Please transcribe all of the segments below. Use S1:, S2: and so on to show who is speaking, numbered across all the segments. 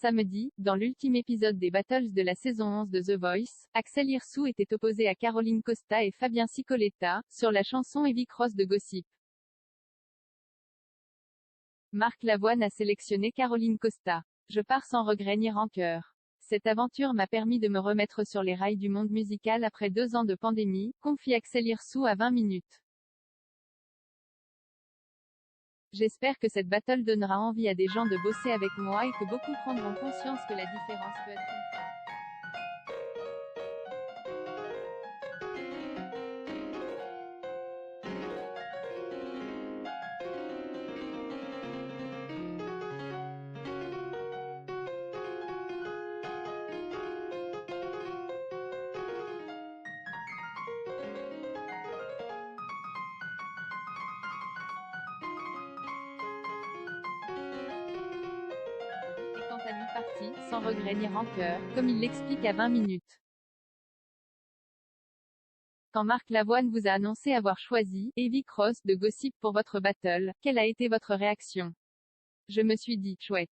S1: Samedi, dans l'ultime épisode des Battles de la saison 11 de The Voice, Axel Hirsou était opposé à Caroline Costa et Fabien Cicoletta, sur la chanson Heavy Cross de Gossip. Marc Lavoine a sélectionné Caroline Costa. Je pars sans regret ni rancœur. Cette aventure m'a permis de me remettre sur les rails du monde musical après 2 ans de pandémie, confie Axel Hirsou à 20 minutes. J'espère que cette battle donnera envie à des gens de bosser avec moi et que beaucoup prendront conscience que la différence peut être une force. Et quant à lui parti, sans regret ni rancœur, comme il l'explique à 20 minutes. Quand Marc Lavoine vous a annoncé avoir choisi Heavy Cross de Gossip pour votre battle, quelle a été votre réaction? Je me suis dit, chouette.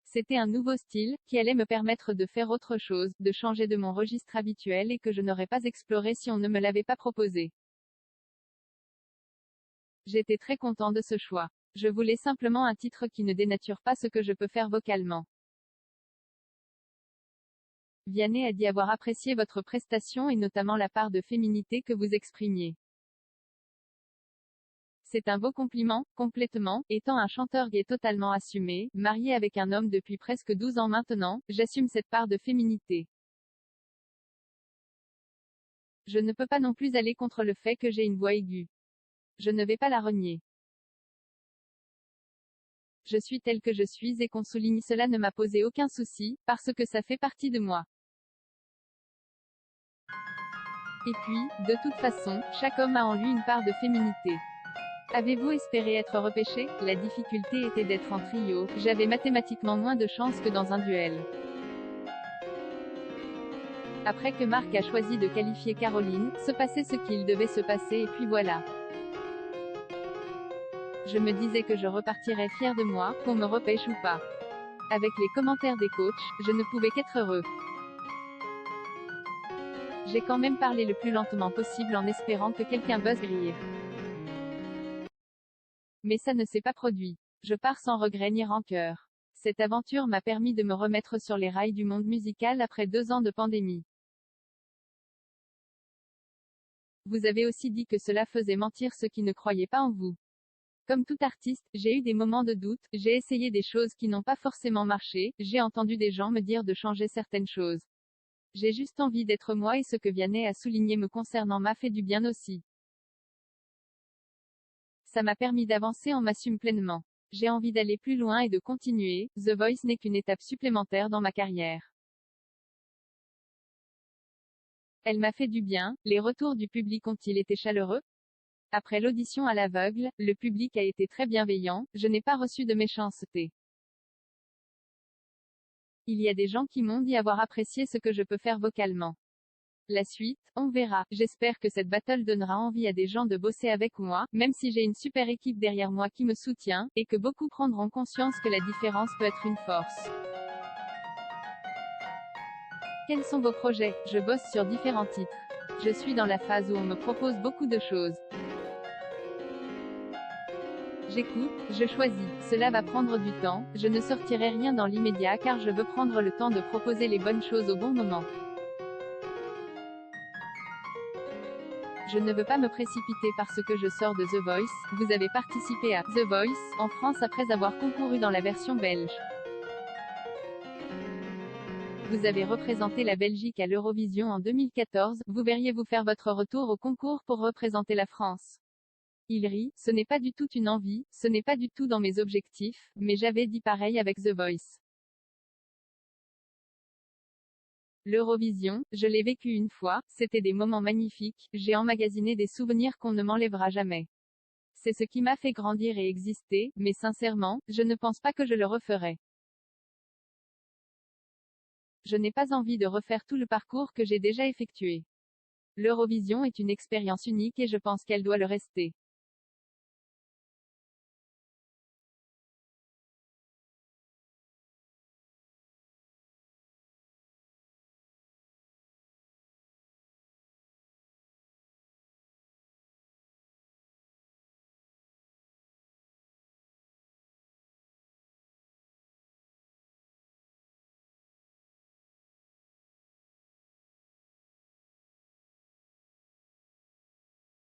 S1: C'était un nouveau style, qui allait me permettre de faire autre chose, de changer de mon registre habituel et que je n'aurais pas exploré si on ne me l'avait pas proposé. J'étais très content de ce choix. Je voulais simplement un titre qui ne dénature pas ce que je peux faire vocalement. Vianney a dit avoir apprécié votre prestation et notamment la part de féminité que vous exprimiez. C'est un beau compliment, complètement, étant un chanteur gay totalement assumé, marié avec un homme depuis presque 12 ans maintenant, j'assume cette part de féminité. Je ne peux pas non plus aller contre le fait que j'ai une voix aiguë. Je ne vais pas la renier. Je suis telle que je suis et qu'on souligne cela ne m'a posé aucun souci, parce que ça fait partie de moi. Et puis, de toute façon, chaque homme a en lui une part de féminité. Avez-vous espéré être repêché? La difficulté était d'être en trio, j'avais mathématiquement moins de chances que dans un duel. Après que Marc a choisi de qualifier Caroline, se passait ce qu'il devait se passer et puis voilà. Je me disais que je repartirais fière de moi, qu'on me repêche ou pas. Avec les commentaires des coachs, je ne pouvais qu'être heureux. J'ai quand même parlé le plus lentement possible en espérant que quelqu'un buzz rire. Mais ça ne s'est pas produit. Je pars sans regret ni rancœur. Cette aventure m'a permis de me remettre sur les rails du monde musical après 2 ans de pandémie. Vous avez aussi dit que cela faisait mentir ceux qui ne croyaient pas en vous. Comme tout artiste, j'ai eu des moments de doute, j'ai essayé des choses qui n'ont pas forcément marché, j'ai entendu des gens me dire de changer certaines choses. J'ai juste envie d'être moi et ce que Vianney a souligné me concernant m'a fait du bien aussi. Ça m'a permis d'avancer, on m'assume pleinement. J'ai envie d'aller plus loin et de continuer, The Voice n'est qu'une étape supplémentaire dans ma carrière. Elle m'a fait du bien, les retours du public ont-ils été chaleureux? Après l'audition à l'aveugle, le public a été très bienveillant, je n'ai pas reçu de méchanceté. Il y a des gens qui m'ont dit avoir apprécié ce que je peux faire vocalement. La suite, on verra. J'espère que cette battle donnera envie à des gens de bosser avec moi, même si j'ai une super équipe derrière moi qui me soutient, et que beaucoup prendront conscience que la différence peut être une force. Quels sont vos projets? Je bosse sur différents titres. Je suis dans la phase où on me propose beaucoup de choses. J'écoute, je choisis. Cela va prendre du temps, je ne sortirai rien dans l'immédiat car je veux prendre le temps de proposer les bonnes choses au bon moment. Je ne veux pas me précipiter parce que je sors de The Voice. Vous avez participé à The Voice en France après avoir concouru dans la version belge. Vous avez représenté la Belgique à l'Eurovision en 2014, vous verriez-vous faire votre retour au concours pour représenter la France? Il rit, ce n'est pas du tout une envie, ce n'est pas du tout dans mes objectifs, mais j'avais dit pareil avec The Voice. L'Eurovision, je l'ai vécu une fois, c'était des moments magnifiques, j'ai emmagasiné des souvenirs qu'on ne m'enlèvera jamais. C'est ce qui m'a fait grandir et exister, mais sincèrement, je ne pense pas que je le referai. Je n'ai pas envie de refaire tout le parcours que j'ai déjà effectué. L'Eurovision est une expérience unique et je pense qu'elle doit le rester.